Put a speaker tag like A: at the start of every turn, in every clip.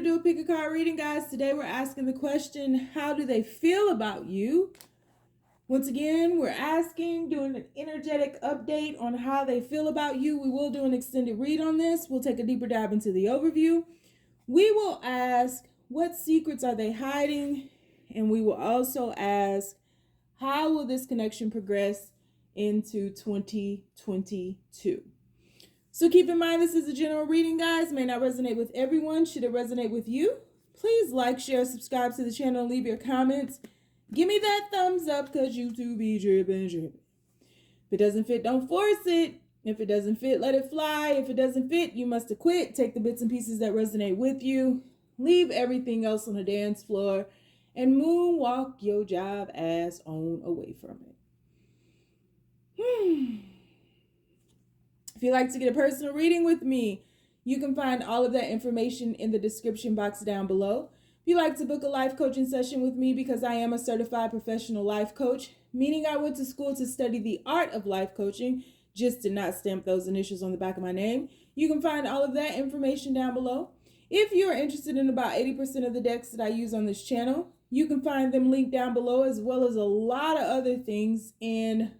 A: do a pick a card reading, guys. Today we're asking the question, how do they feel about you? Once again, we're doing an energetic update on how they feel about you. We will do an extended read on this. We'll take a deeper dive into the overview. We will ask, what secrets are they hiding? And we will also ask, how will this connection progress into 2022? So keep in mind, this is a general reading, guys. May not resonate with everyone. Should it resonate with you, please like, share, subscribe to the channel, and leave your comments. Give me that thumbs up, because YouTube be dripping. If it doesn't fit, don't force it. If it doesn't fit, let it fly. If it doesn't fit, you must have quit. Take the bits and pieces that resonate with you. Leave everything else on the dance floor and moonwalk your jive ass on away from it. If you'd like to get a personal reading with me, you can find all of that information in the description box down below. If you'd like to book a life coaching session with me, because I am a certified professional life coach, meaning I went to school to study the art of life coaching, just to not stamp those initials on the back of my name, you can find all of that information down below. If you're interested in about 80% of the decks that I use on this channel, you can find them linked down below, as well as a lot of other things in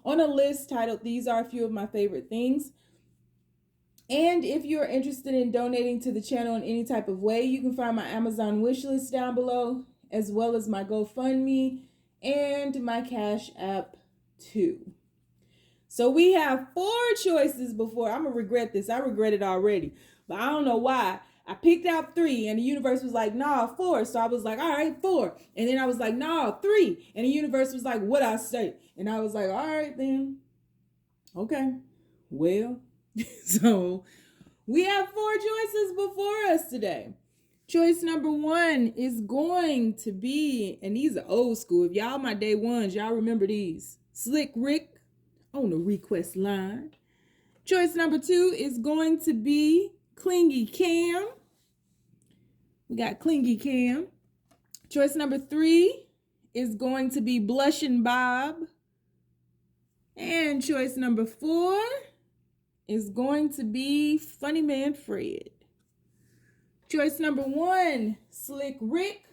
A: on a list titled "These Are a Few of My Favorite Things." And if you're interested in donating to the channel in any type of way, you can find my Amazon wish list down below, as well as my GoFundMe and my Cash App too. So we have 4 choices before. I'm going to regret this. I regret it already, but I don't know why. I picked out 3 and the universe was like, nah, 4. So I was like, all right, 4. And then I was like, nah, 3. And the universe was like, what I say? And I was like, all right, then. Okay. Well, so we have 4 choices before us today. Choice number 1 is going to be, and these are old school. If y'all my day ones, y'all remember these. Slick Rick on the request line. Choice number 2 is going to be Clingy Kam. We got Clingy Kam. Choice number 3 is going to be Blushin Bob. And choice number 4 is going to be Funny Man Fred. Choice number 1, Slick Rick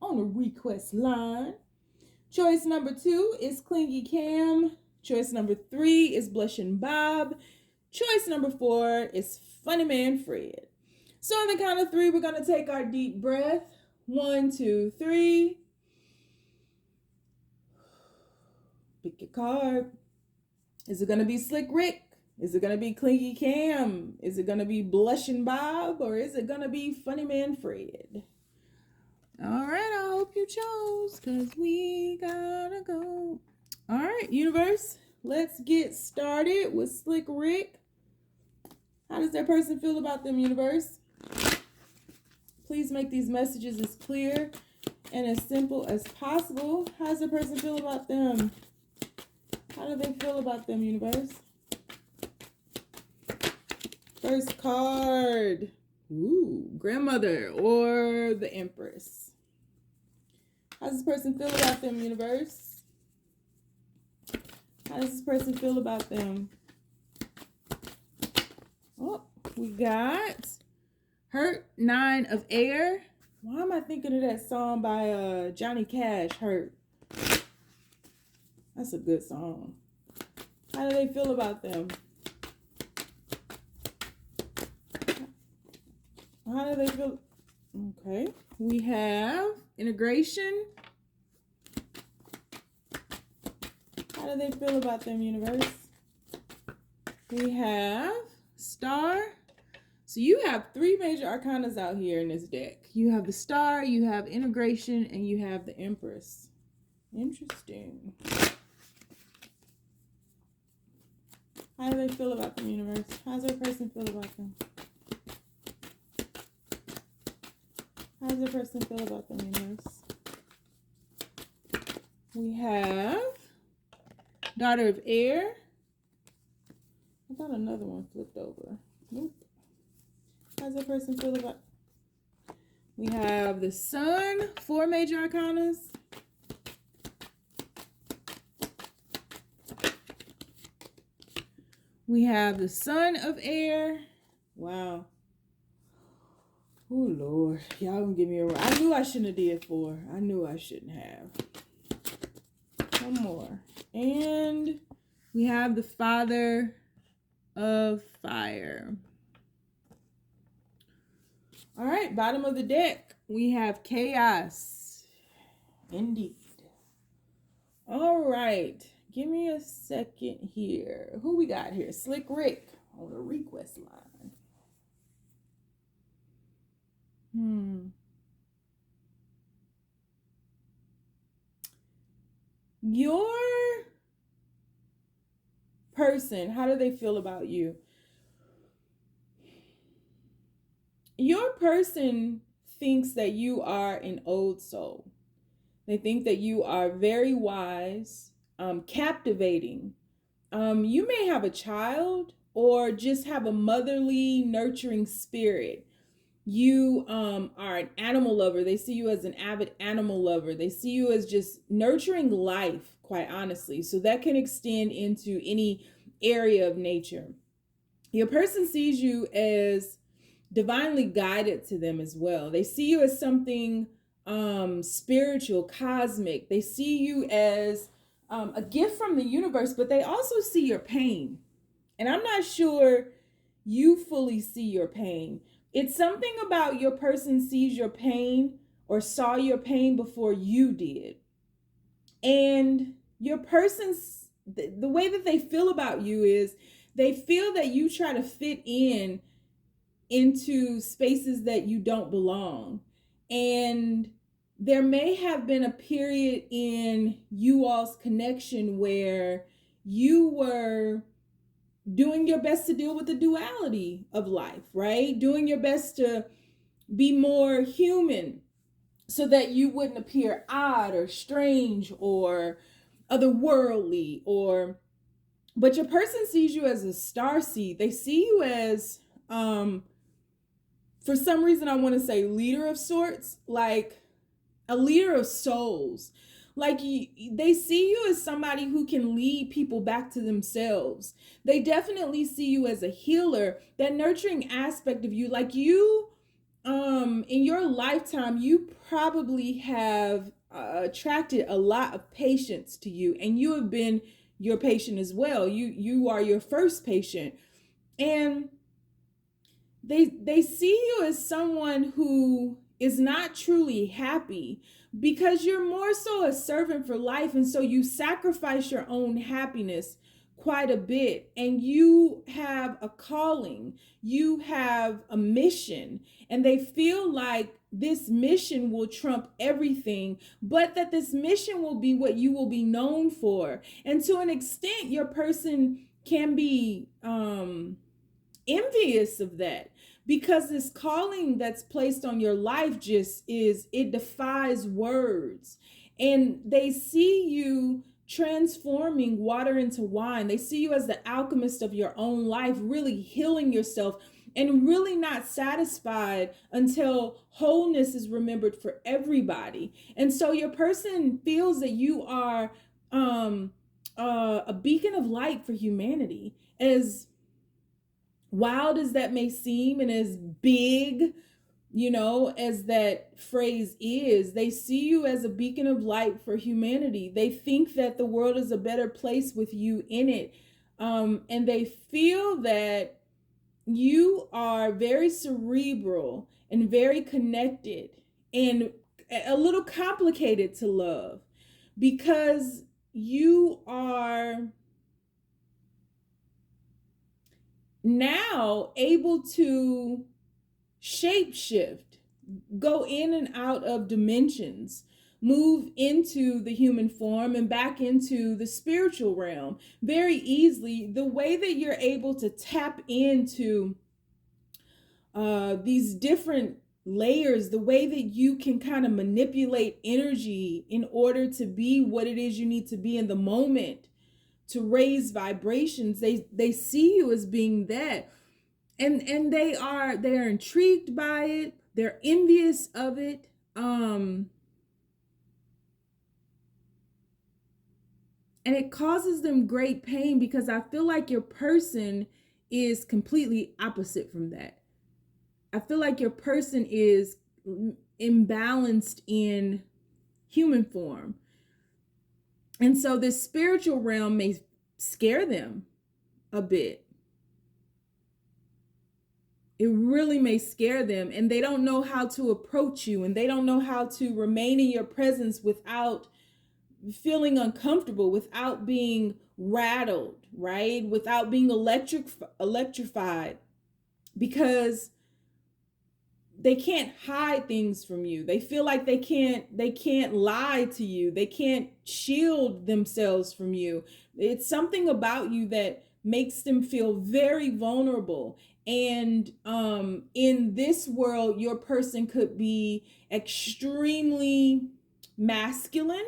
A: on the request line. Choice number 2 is Clingy Kam. Choice number 3 is Blushin Bob. Choice number 4 is Funny Man Fred. So on the count of 3, we're going to take our deep breath. 1, 2, 3. Pick your card. Is it going to be Slick Rick? Is it going to be Clingy Kam? Is it going to be Blushin Bob? Or is it going to be Funny Man Fred? All right, I hope you chose, because we gotta go. All right, universe, let's get started with Slick Rick. How does that person feel about them, universe? Please make these messages as clear and as simple as possible. How does the person feel about them? How do they feel about them, universe? First card. Ooh, grandmother or the Empress. How does this person feel about them, universe? How does this person feel about them? Oh, we got Hurt, 9 of Air. Why am I thinking of that song by Johnny Cash, Hurt? That's a good song. How do they feel about them? How do they feel? Okay. We have Integration. How do they feel about them, universe? We have Star. So you have 3 major arcanas out here in this deck. You have the Star, you have Integration, and you have the Empress. Interesting. How do they feel about them, universe? How does their person feel about them? How does the person feel about them, universe? We have Daughter of Air. I thought another one flipped over. Nope. How does the person feel about? We have the Sun, 4 major arcanas. We have the Son of Air. Wow. Oh, Lord. Y'all gonna give me a... I knew I shouldn't have did 4. I knew I shouldn't have. One more. And we have the Father of Fire. All right, bottom of the deck, we have Chaos. Indeed. All right, give me a second here. Who we got here? Slick Rick on the request line. Your person, how do they feel about you? Your person thinks that you are an old soul. They think that you are very wise, captivating. You may have a child or just have a motherly, nurturing spirit. You are an animal lover. They see you as an avid animal lover. They see you as just nurturing life, quite honestly. So that can extend into any area of nature. Your person sees you as divinely guided to them as well. They see you as something spiritual, cosmic. They see you as a gift from the universe, but they also see your pain. And I'm not sure you fully see your pain. It's something about your person sees your pain or saw your pain before you did. And your person's, the way that they feel about you is they feel that you try to fit into spaces that you don't belong. And there may have been a period in you all's connection where you were doing your best to deal with the duality of life, right? Doing your best to be more human so that you wouldn't appear odd or strange or otherworldly, but your person sees you as a starseed. They see you as for some reason I want to say leader of sorts, like a leader of souls. Like they see you as somebody who can lead people back to themselves. They definitely see you as a healer, that nurturing aspect of you. Like you, in your lifetime, you probably have attracted a lot of patients to you, and you have been your patient as well. You are your first patient, and they see you as someone who is not truly happy because you're more so a servant for life. And so you sacrifice your own happiness quite a bit, and you have a calling, you have a mission, and they feel like this mission will trump everything, but that this mission will be what you will be known for. And to an extent, your person can be envious of that, because this calling that's placed on your life it defies words. And they see you transforming water into wine. They see you as the alchemist of your own life, really healing yourself and really not satisfied until wholeness is remembered for everybody. And so your person feels that you are a beacon of light for humanity. As wild as that may seem, and as big, as that phrase is, they see you as a beacon of light for humanity. They think that the world is a better place with you in it. And they feel that you are very cerebral and very connected and a little complicated to love, because you are now able to shapeshift, go in and out of dimensions, move into the human form and back into the spiritual realm very easily. The way that you're able to tap into these different layers, the way that you can kind of manipulate energy in order to be what it is you need to be in the moment, to raise vibrations, they see you as being that. And they're intrigued by it, they're envious of it. And it causes them great pain, because I feel like your person is completely opposite from that. I feel like your person is imbalanced in human form. And so this spiritual realm may scare them a bit. It really may scare them, and they don't know how to approach you, and they don't know how to remain in your presence without feeling uncomfortable, without being rattled, right? Without being electrified, because they can't hide things from you. They feel like they can't lie to you. They can't shield themselves from you. It's something about you that makes them feel very vulnerable. And in this world, your person could be extremely masculine,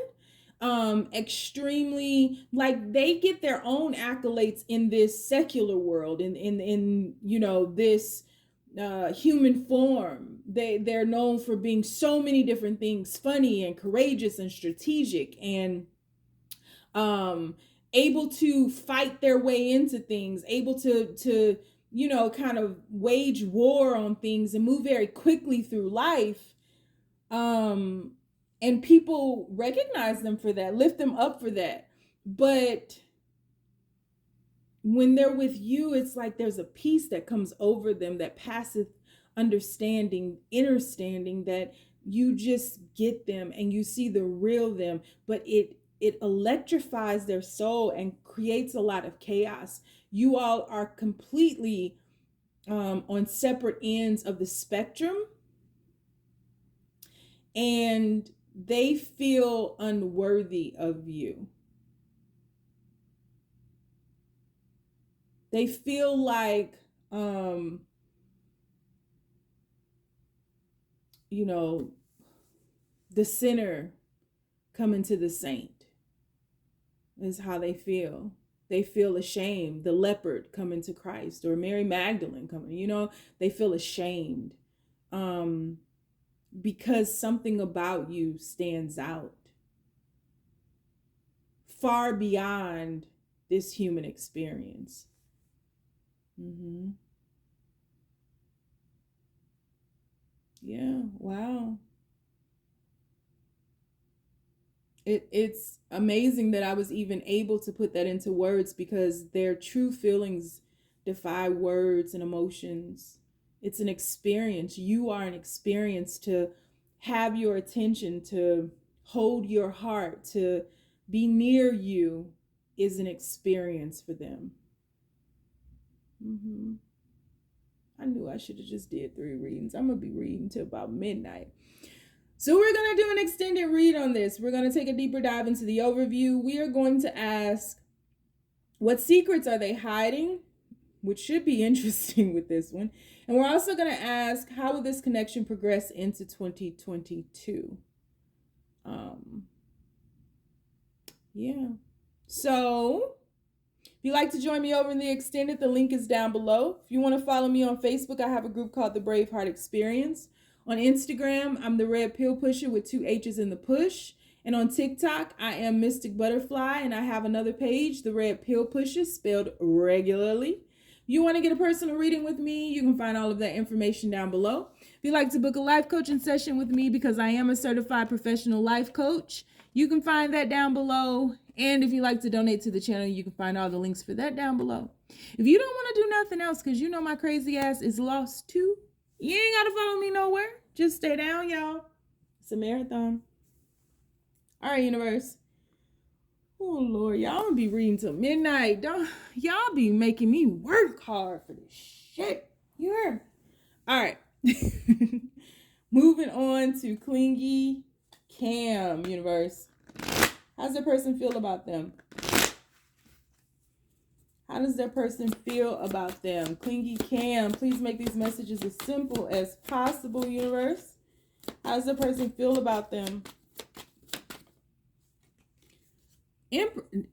A: extremely, like, they get their own accolades in this secular world, in you know, this human form. They're known for being so many different things: funny and courageous and strategic, and able to fight their way into things, able to you know, kind of wage war on things and move very quickly through life. And people recognize them for that, lift them up for that. But when they're with you, it's like there's a peace that comes over them that passeth understanding, understanding, that you just get them and you see the real them. But it electrifies their soul and creates a lot of chaos. You all are completely on separate ends of the spectrum, and they feel unworthy of you. They feel like, you know, the sinner coming to the saint is how they feel. They feel ashamed. The leopard coming to Christ, or Mary Magdalene coming, you know, they feel ashamed because something about you stands out far beyond this human experience. Yeah, wow. It's amazing that I was even able to put that into words, because their true feelings defy words and emotions. It's an experience. You are an experience. To have your attention, to hold your heart, to be near you is an experience for them. I knew I should have just did 3 readings. I'm going to be reading till about midnight. So we're going to do an extended read on this. We're going to take a deeper dive into the overview. We are going to ask, what secrets are they hiding? Which should be interesting with this one. And we're also going to ask, how will this connection progress into 2022? Yeah. So if you'd like to join me over in the extended, the link is down below. If you want to follow me on Facebook, I have a group called the Braveheart Experience. On Instagram, I'm the Red Pill Pusher with 2 H's in the push. And on TikTok, I am Mystic Butterfly, and I have another page, the Red Pill Pusher, spelled regularly. If you want to get a personal reading with me, you can find all of that information down below. If you'd like to book a life coaching session with me, because I am a certified professional life coach, you can find that down below. And if you'd like to donate to the channel, you can find all the links for that down below. If you don't want to do nothing else, because you know my crazy ass is lost too, you ain't got to follow me nowhere. Just stay down, y'all. It's a marathon. All right, universe. Oh, Lord, y'all gonna be reading till midnight. Don't y'all be making me work hard for this shit. You heard? All right. Moving on to Clingy Kam, universe. How's the person feel about them? How does their person feel about them? Clingy Kam, please make these messages as simple as possible, universe. How does the person feel about them?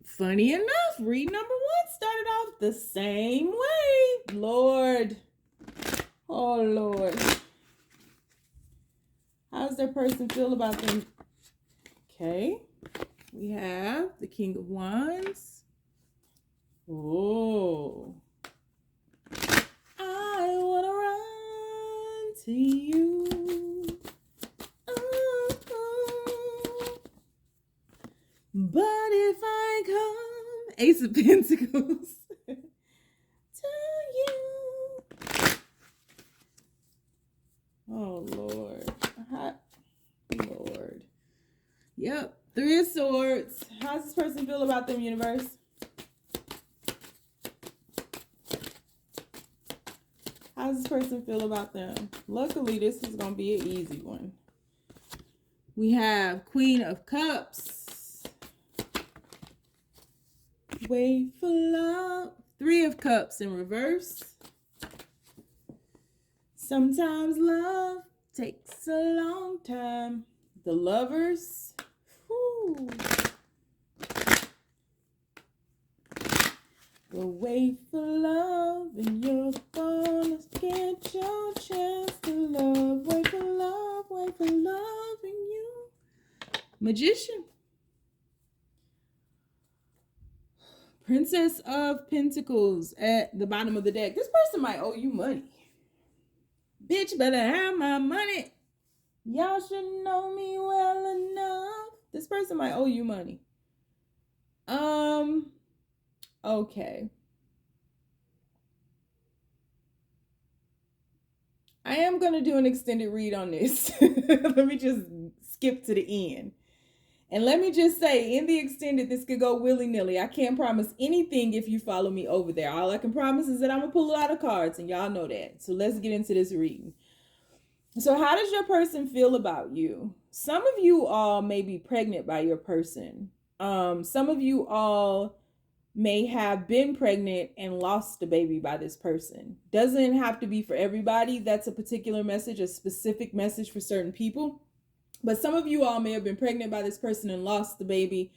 A: Funny enough, read number 1 started off the same way. Lord. Oh, Lord. How does their person feel about them? Okay. We have the King of Wands. Oh. I want to run to you. Oh, but if I come, Ace of Pentacles, to you. Oh, Lord. Lord. Yep. Three of Swords. How does this person feel about them, universe? How does this person feel about them? Luckily, this is going to be an easy one. We have Queen of Cups. Wait for love. Three of Cups in reverse. Sometimes love takes a long time. The Lovers. Whew. But wait for love and you're gonna get your chance to love. Wait for love in you. Magician. Princess of Pentacles at the bottom of the deck. This person might owe you money. Bitch better have my money. Y'all should know me well enough. This person might owe you money. Okay. I am going to do an extended read on this. Let me just skip to the end. And let me just say, in the extended, this could go willy-nilly. I can't promise anything if you follow me over there. All I can promise is that I'm going to pull a lot of cards, and y'all know that. So let's get into this reading. So how does your person feel about you? Some of you all may be pregnant by your person. Some of you all may have been pregnant and lost a baby by this person. Doesn't have to be for everybody. That's a particular message, a specific message for certain people. But some of you all may have been pregnant by this person and lost the baby.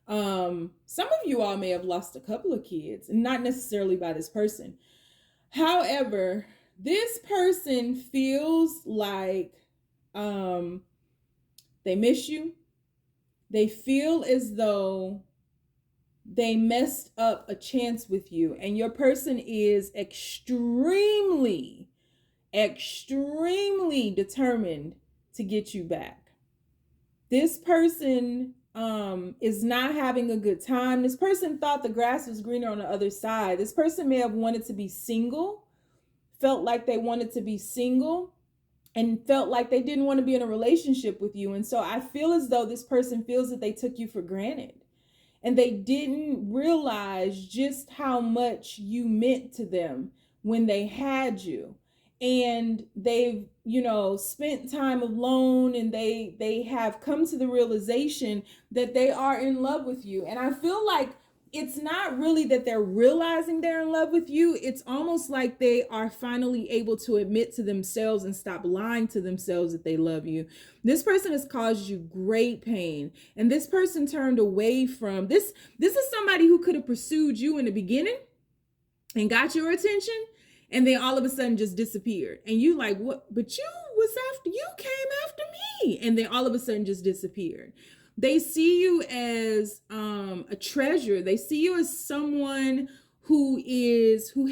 A: Some of you all may have lost a couple of kids, not necessarily by this person. However, this person feels like they miss you. They feel as though they messed up a chance with you, and your person is extremely determined to get you back. This person is not having a good time. This person thought the grass was greener on the other side. This person may have wanted to be single, felt like they wanted to be single, and felt like they didn't want to be in a relationship with you. And so I feel as though this person feels that they took you for granted. And they didn't realize just how much you meant to them when they had you. And they've, spent time alone, and they have come to the realization that they are in love with you. And I feel like it's not really that they're realizing they're in love with you. It's almost like they are finally able to admit to themselves and stop lying to themselves that they love you. This person has caused you great pain, and this person turned away from this. This is somebody who could have pursued you in the beginning and got your attention, and then all of a sudden just disappeared. And you like, what? But you came after me. And then all of a sudden just disappeared. They see you as a treasure. They see you as someone who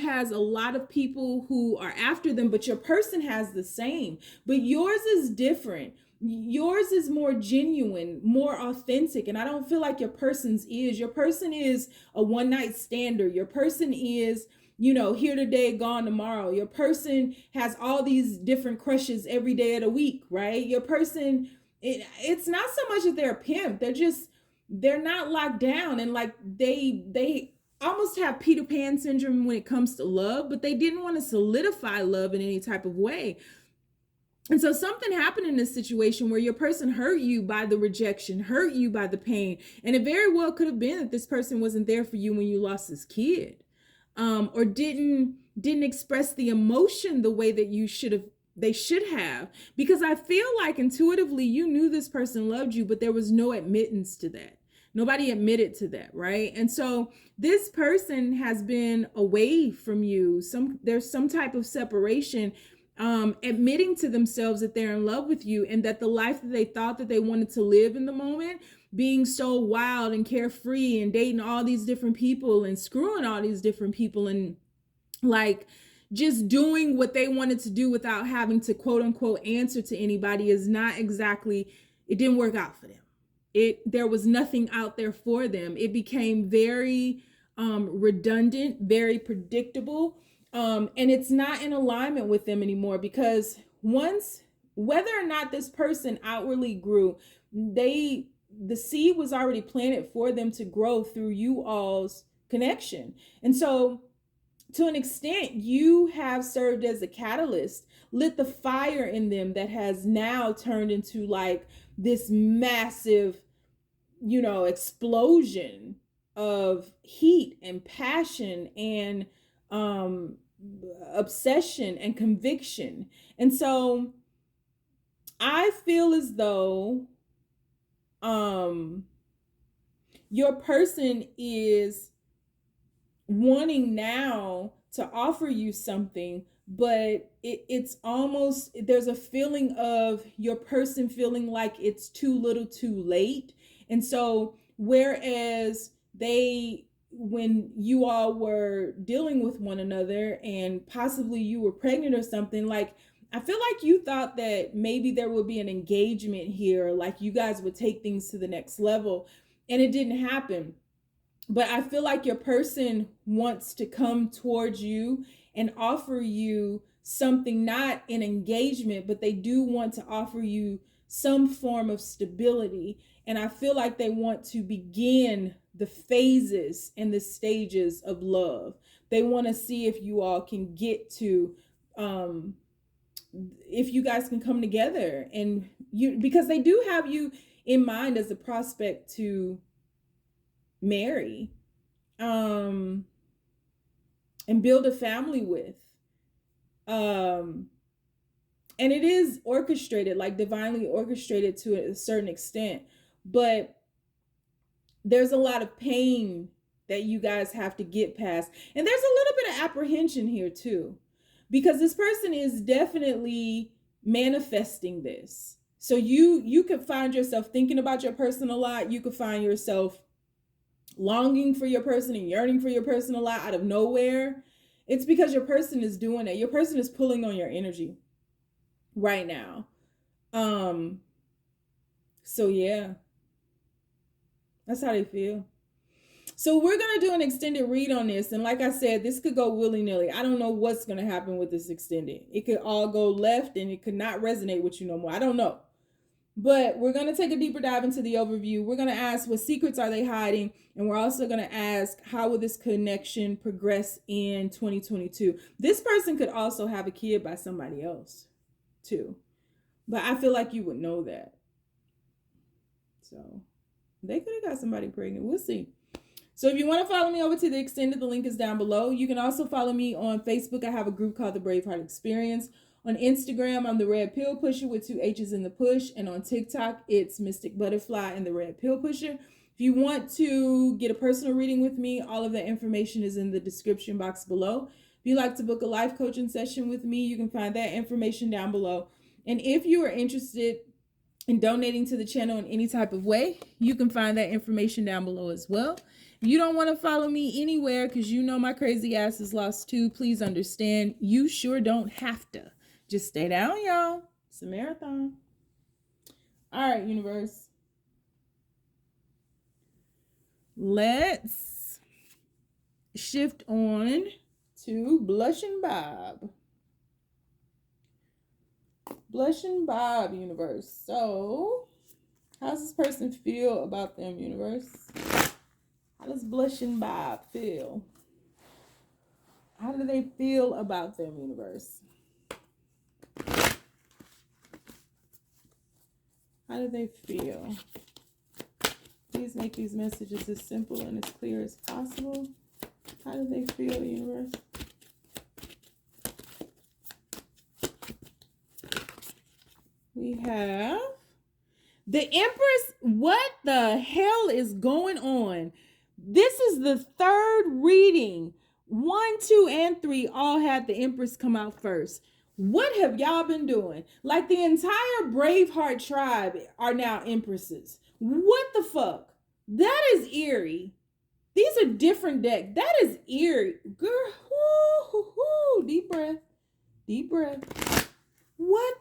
A: has a lot of people who are after them, but your person has the same. But yours is different. Yours is more genuine, more authentic. And I don't feel like your person's is. Your person is a one-night stander. Your person is, here today, gone tomorrow. Your person has all these different crushes every day of the week, right? Your person, it's not so much that they're a pimp. They're not locked down, and like they almost have Peter Pan syndrome when it comes to love, but they didn't want to solidify love in any type of way. And so something happened in this situation where your person hurt you by the rejection, hurt you by the pain. And it very well could have been that this person wasn't there for you when you lost this kid, or didn't express the emotion the way that they should have, because I feel like intuitively you knew this person loved you, but there was no admittance to that. Nobody admitted to that, right? And so this person has been away from you. There's some type of separation, admitting to themselves that they're in love with you, and that the life that they thought that they wanted to live in the moment, being so wild and carefree and dating all these different people and screwing all these different people and like just doing what they wanted to do without having to quote unquote answer to anybody is not exactly, it didn't work out for them. There was nothing out there for them. It became very redundant, very predictable. And it's not in alignment with them anymore, because once, whether or not this person outwardly grew, the seed was already planted for them to grow through you all's connection. And so to an extent, you have served as a catalyst, lit the fire in them that has now turned into like this massive, explosion of heat and passion and obsession and conviction. And so I feel as though your person is wanting now to offer you something, but it's almost, there's a feeling of your person feeling like it's too little too late. And so whereas when you all were dealing with one another and possibly you were pregnant or something, like I feel like you thought that maybe there would be an engagement here, like you guys would take things to the next level, and it didn't happen. But I feel like your person wants to come towards you and offer you something, not an engagement, but they do want to offer you some form of stability. And I feel like they want to begin the phases and the stages of love. They want to see if you all can get to, if you guys can come together, and because they do have you in mind as a prospect to marry, and build a family with. And it is orchestrated, like divinely orchestrated to a certain extent, but there's a lot of pain that you guys have to get past. And there's a little bit of apprehension here too, because this person is definitely manifesting this. So you could find yourself thinking about your person a lot. You could find yourself longing for your person and yearning for your person a lot out of nowhere. It's because your person is doing it. Your person is pulling on your energy right now. So yeah, that's how they feel. So we're going to do an extended read on this. And like I said, this could go willy-nilly. I don't know what's going to happen with this extended. It could all go left and it could not resonate with you no more. I don't know. But we're going to take a deeper dive into the overview. We're going to ask, what secrets are they hiding? And we're also going to ask, how will this connection progress in 2022? This person could also have a kid by somebody else too. But I feel like you would know that. So they could have got somebody pregnant. We'll see. So if you want to follow me over to the extended, the link is down below. You can also follow me on Facebook. I have a group called the Braveheart Experience. On Instagram, I'm the Red Pill Pusher with 2 H's in the push. And on TikTok, it's Mystic Butterfly and the Red Pill Pusher. If you want to get a personal reading with me, all of that information is in the description box below. If you'd like to book a life coaching session with me, you can find that information down below. And if you are interested in donating to the channel in any type of way, you can find that information down below as well. If you don't want to follow me anywhere because you know my crazy ass is lost too, please understand, you sure don't have to. Just stay down, y'all. It's a marathon. All right, universe. Let's shift on to Blushin Bob. Blushin Bob, universe. So, how does this person feel about them, universe? How does Blushin Bob feel? How do they feel about them, universe? How do they feel? Please make these messages as simple and as clear as possible. How do they feel, universe? We have the Empress. What the hell is going on? This is the third reading. 1, 2, and 3 all had the Empress come out first. What have y'all been doing? Like the entire Braveheart tribe are now Empresses. What the fuck? That is eerie. These are different decks. That is eerie. Girl, whoo. Deep breath. Deep breath. What?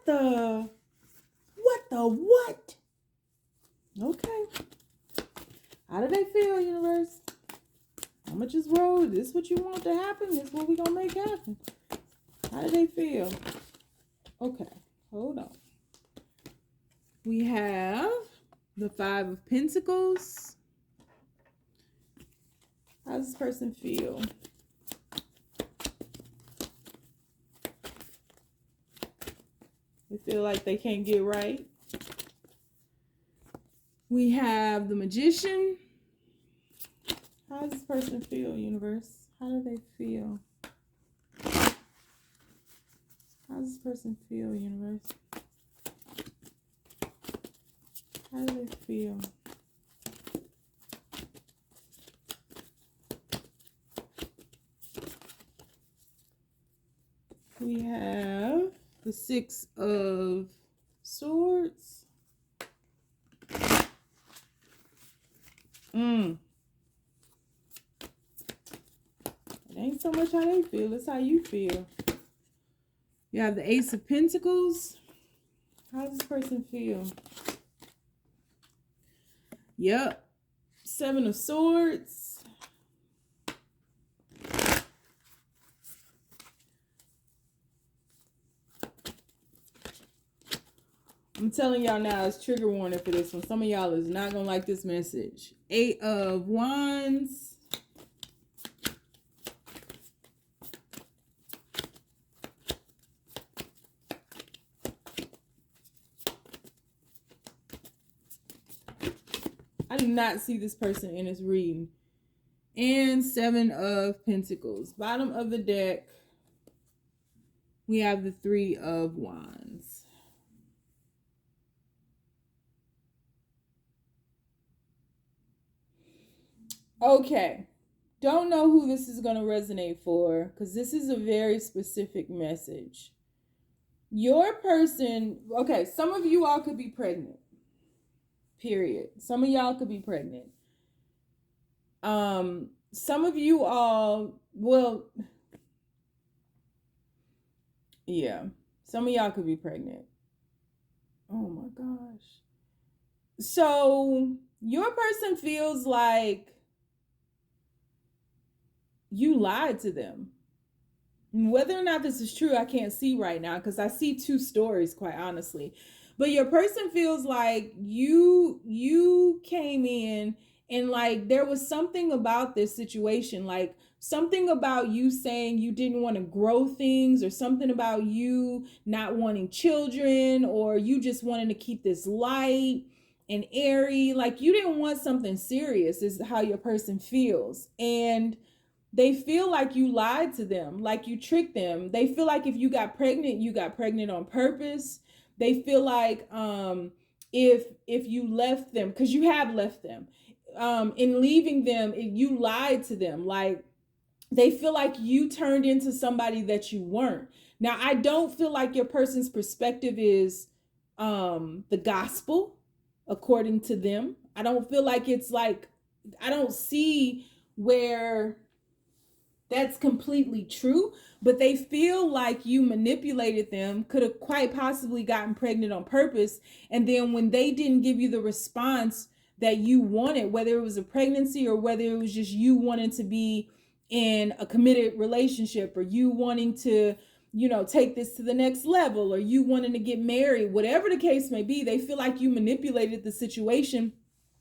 A: Okay. How do they feel, universe? I'm going to just roll. This is what you want to happen. This is what we're going to make happen. How do they feel? Okay. Hold on. We have the Five of Pentacles. How does this person feel? They feel like they can't get right. We have the Magician. How does this person feel, universe? How do they feel? How does this person feel, universe? How do they feel? We have the Six of Swords. It ain't so much how they feel, it's how you feel. You have the Ace of Pentacles. How does this person feel? Yep. Seven of Swords. I'm telling y'all now, it's trigger warning for this one. Some of y'all is not going to like this message. Eight of Wands. I do not see this person in this reading. And Seven of Pentacles. Bottom of the deck, we have the Three of Wands. Okay. Don't know who this is going to resonate for, because this is a very specific message. Your person, okay, some of you all could be pregnant. Period. Some of y'all could be pregnant. Some of you all, well, yeah, some of y'all could be pregnant. Oh my gosh. So your person feels like you lied to them. Whether or not this is true, I can't see right now, because I see two stories, quite honestly. But your person feels like you came in and like there was something about this situation, like something about you saying you didn't want to grow things, or something about you not wanting children, or you just wanting to keep this light and airy. Like you didn't want something serious is how your person feels. And they feel like you lied to them, like you tricked them. They feel like if you got pregnant on purpose. They feel like if you left them, because you have left them, in leaving them, you lied to them. Like they feel like you turned into somebody that you weren't. Now, I don't feel like your person's perspective is the gospel, according to them. I don't feel like it's like, I don't see where that's completely true, but they feel like you manipulated them, could have quite possibly gotten pregnant on purpose. And then when they didn't give you the response that you wanted, whether it was a pregnancy or whether it was just you wanting to be in a committed relationship, or you wanting to, you know, take this to the next level, or you wanting to get married, whatever the case may be, they feel like you manipulated the situation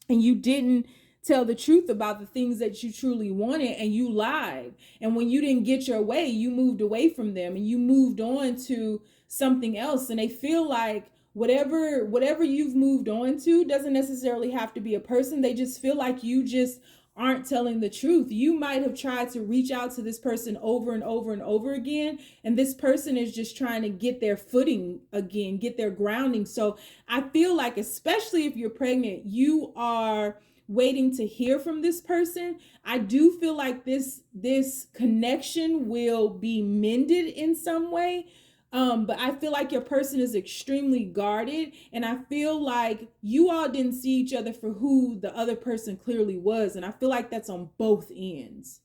A: and you didn't tell the truth about the things that you truly wanted, and you lied. And when you didn't get your way, you moved away from them and you moved on to something else. And they feel like whatever you've moved on to doesn't necessarily have to be a person. They just feel like you just aren't telling the truth. You might have tried to reach out to this person over and over and over again, and this person is just trying to get their footing again, get their grounding. So I feel like, especially if you're pregnant, you are waiting to hear from this person. I do feel like this connection will be mended in some way. But I feel like your person is extremely guarded, and I feel like you all didn't see each other for who the other person clearly was, and I feel like that's on both ends.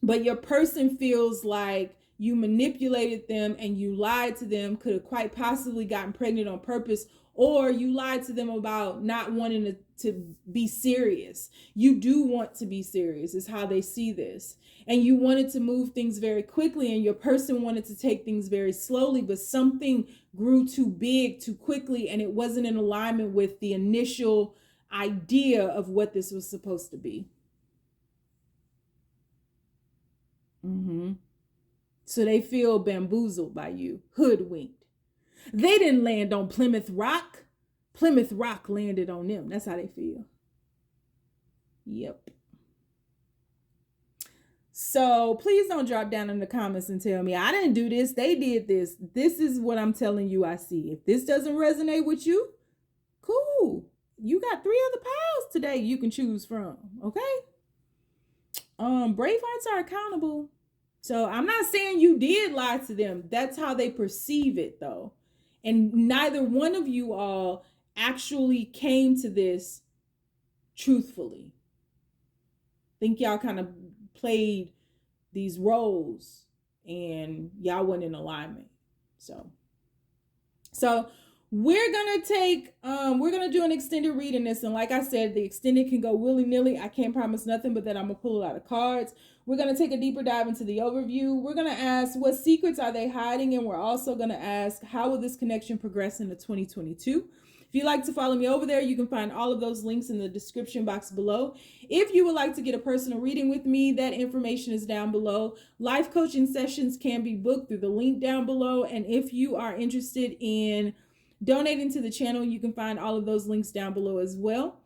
A: But your person feels like you manipulated them and you lied to them, could have quite possibly gotten pregnant on purpose, or you lied to them about not wanting to be serious. You do want to be serious, is how they see this. And you wanted to move things very quickly, and your person wanted to take things very slowly, but something grew too big too quickly, and it wasn't in alignment with the initial idea of what this was supposed to be. So they feel bamboozled by you, hoodwinked. They didn't land on Plymouth Rock. Plymouth Rock landed on them. That's how they feel. Yep. So please don't drop down in the comments and tell me I didn't do this. They did this. This is what I'm telling you I see. If this doesn't resonate with you, cool. You got 3 other piles today you can choose from. Okay? Bravehearts are accountable. So I'm not saying you did lie to them. That's how they perceive it, though. And neither one of you all actually came to this truthfully. I think y'all kind of played these roles and y'all weren't in alignment. So we're gonna do an extended reading this, and like I said, the extended can go willy-nilly. I can't promise nothing, but then I'm gonna pull a lot of cards. We're gonna take a deeper dive into the overview. We're gonna ask what secrets are they hiding, and we're also gonna ask how will this connection progress into 2022. If you'd like to follow me over there, you can find all of those links in the description box below. If you would like to get a personal reading with me, that information is down below. Life coaching sessions can be booked through the link down below, and if you are interested in donating to the channel, you can find all of those links down below as well.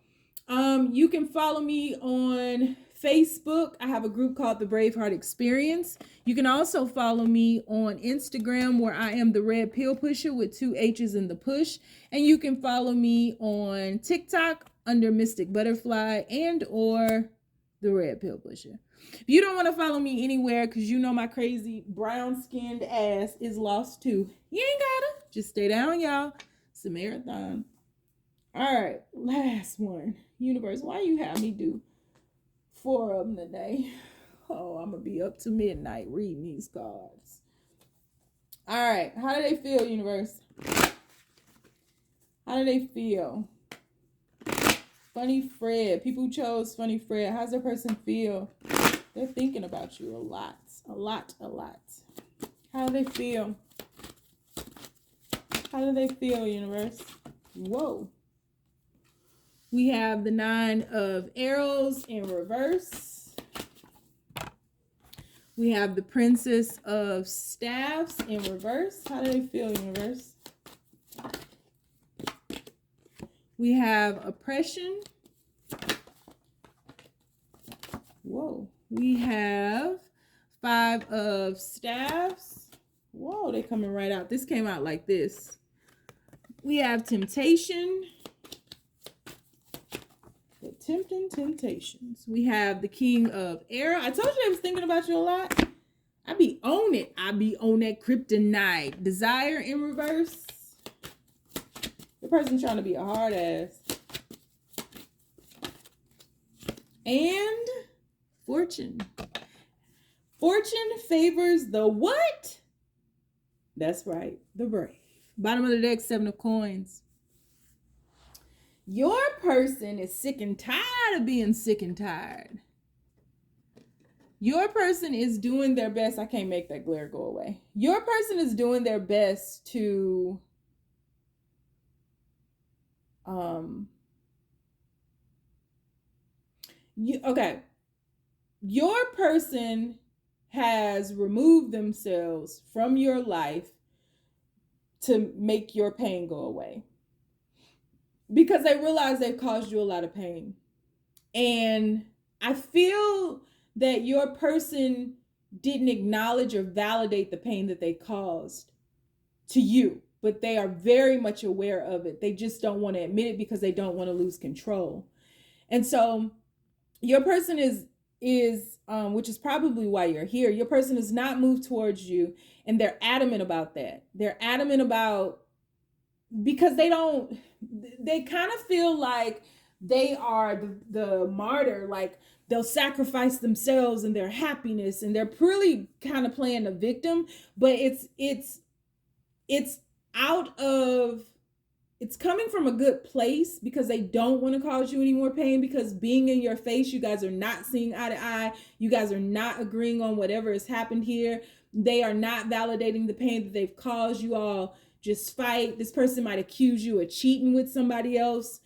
A: You can follow me on Facebook. I have a group called the Braveheart Experience. You can also follow me on Instagram, where I am the Red Pill Pusher with 2 H's in the push. And you can follow me on TikTok under Mystic Butterfly and or the Red Pill Pusher. If you don't want to follow me anywhere because you know my crazy brown-skinned ass is lost too, you ain't gotta. Just stay down, y'all. It's a marathon. All right, last one. Universe, why you have me do 4 of them today? Oh, I'm going to be up to midnight reading these cards. All right, how do they feel, universe? How do they feel? Funny Fred. People chose Funny Fred. How's their person feel? They're thinking about you a lot. A lot, a lot. How do they feel? How do they feel, universe? Whoa. We have the 9 of Arrows in reverse. We have the Princess of Staffs in reverse. How do they feel, universe? We have Oppression. Whoa. We have 5 of Staffs. Whoa, they're coming right out. This came out like this. We have Temptation. The Tempting Temptations. We have the King of Air. I told you I was thinking about you a lot. I be on it. I be on that kryptonite. Desire in reverse. The person trying to be a hard ass. And Fortune. Fortune favors the what? That's right, the brave. Bottom of the deck, 7 of coins. Your person is sick and tired of being sick and tired. Your person is doing their best. I can't make that glare go away. Your person is doing their best to your person has removed themselves from your life to make your pain go away, because they realize they've caused you a lot of pain. And I feel that your person didn't acknowledge or validate the pain that they caused to you, but they are very much aware of it. They just don't want to admit it because they don't want to lose control. And so your person is is, which is probably why you're here. Your person has not moved towards you, and they're adamant about that. They're adamant about, because they kind of feel like they are the martyr, like they'll sacrifice themselves and their happiness, and they're really kind of playing the victim, but it's out of, it's coming from a good place, because they don't want to cause you any more pain, because being in your face, you guys are not seeing eye to eye. You guys are not agreeing on whatever has happened here. They are not validating the pain that they've caused. You all just fight. This person might accuse you of cheating with somebody else,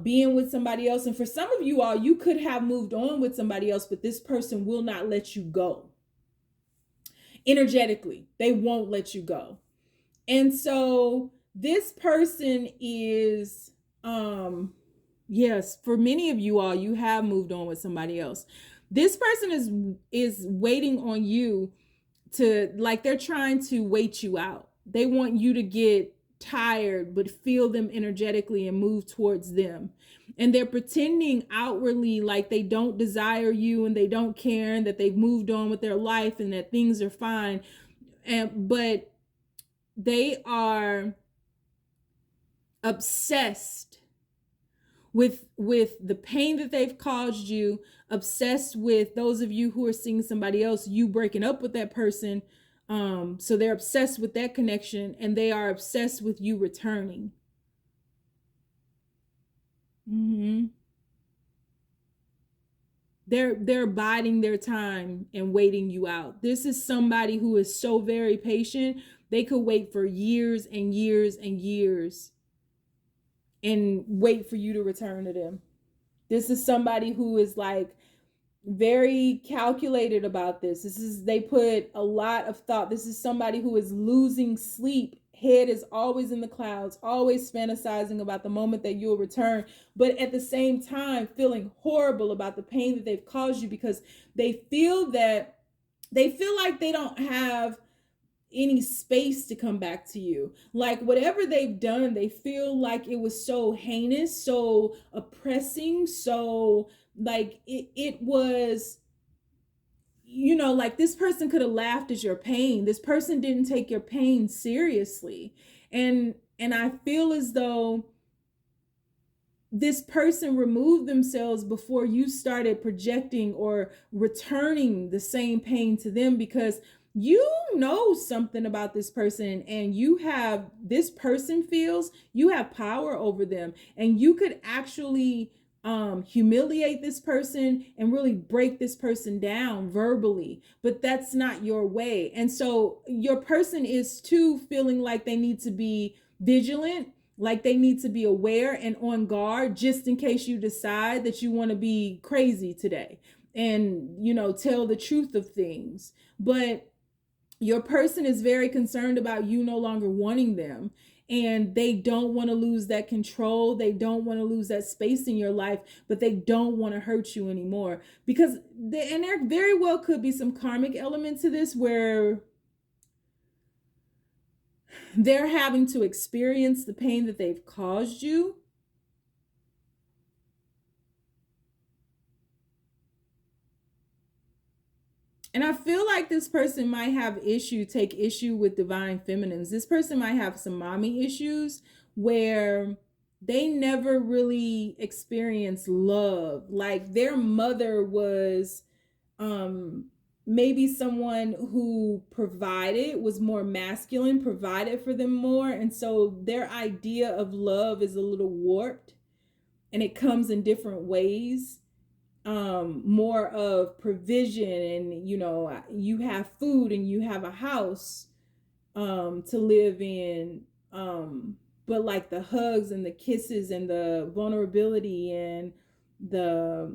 A: being with somebody else. And for some of you all, you could have moved on with somebody else, but this person will not let you go. Energetically, they won't let you go. And so this person is, yes, for many of you all, you have moved on with somebody else. This person is waiting on you to, like, they're trying to wait you out. They want you to get tired, but feel them energetically and move towards them. And they're pretending outwardly like they don't desire you and they don't care, and that they've moved on with their life and that things are fine. But they are obsessed with the pain that they've caused you, obsessed with those of you who are seeing somebody else, you breaking up with that person. So they're obsessed with that connection, and they are obsessed with you returning. They're biding their time and waiting you out. This is somebody who is so very patient. They could wait for years and years and years and wait for you to return to them. This is somebody who is like very calculated about this. They put a lot of thought. This is somebody who is losing sleep. Head is always in the clouds, always fantasizing about the moment that you'll return, but at the same time feeling horrible about the pain that they've caused you, because they feel like they don't have any space to come back to you. Like whatever they've done, they feel like it was so heinous, so oppressing, so like it was, you know, like this person could have laughed at your pain. This person didn't take your pain seriously. And I feel as though this person removed themselves before you started projecting or returning the same pain to them, because you know something about this person, and this person feels you have power over them, and you could actually humiliate this person and really break this person down verbally, but that's not your way. And so your person is too feeling like they need to be vigilant, like they need to be aware and on guard, just in case you decide that you want to be crazy today and, you know, tell the truth of things. But your person is very concerned about you no longer wanting them, and they don't want to lose that control. They don't want to lose that space in your life, but they don't want to hurt you anymore, because there very well could be some karmic element to this, where they're having to experience the pain that they've caused you. And I feel like this person might take issue with divine feminines. This person might have some mommy issues where they never really experienced love. Like their mother was maybe someone who was more masculine, provided for them more. And so their idea of love is a little warped, and it comes in different ways. More of provision, and you know, you have food and you have a house to live in, but like the hugs and the kisses and the vulnerability and the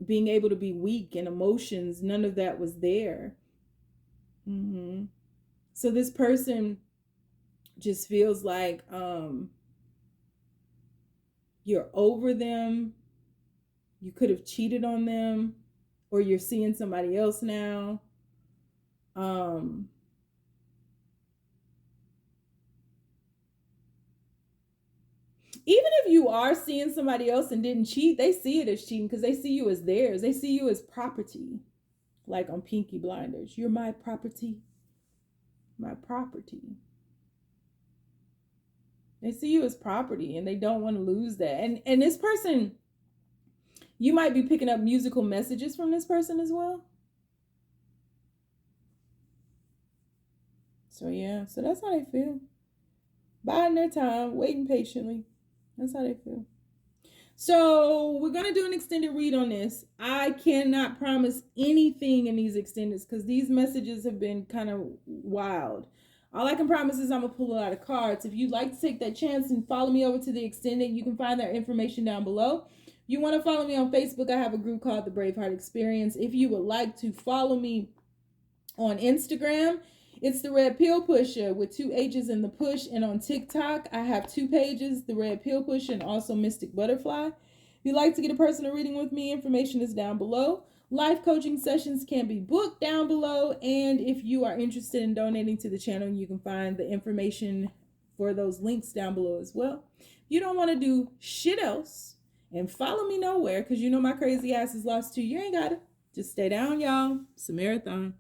A: being able to be weak and emotions, none of that was there. So this person just feels like you're over them. You could have cheated on them, or you're seeing somebody else now. Even if you you are seeing somebody else and didn't cheat, they see it as cheating because they see you as theirs. They see you as property. Like on Pinky Blinders. You're my property. My property. They see you as property and they don't want to lose that. And this person, you might be picking up musical messages from this person as well. So yeah, so that's how they feel. Biding their time, waiting patiently. That's how they feel. So we're going to do an extended read on this. I cannot promise anything in these extendeds because these messages have been kind of wild. All I can promise is I'm going to pull a lot of cards. If you'd like to take that chance and follow me over to the extended, you can find that information down below. If you want to follow me on Facebook, I have a group called the Braveheart Experience. If you would like to follow me on Instagram, it's the Red Pill Pusher with 2 H's in the push. And on TikTok, I have 2 pages, the Red Pill Pusher and also Mystic Butterfly. If you'd like to get a personal reading with me, information is down below. Life coaching sessions can be booked down below. And if you are interested in donating to the channel, you can find the information for those links down below as well. If you don't want to do shit else and follow me nowhere because you know my crazy ass is lost too, you ain't got it. Just stay down, y'all. It's a marathon.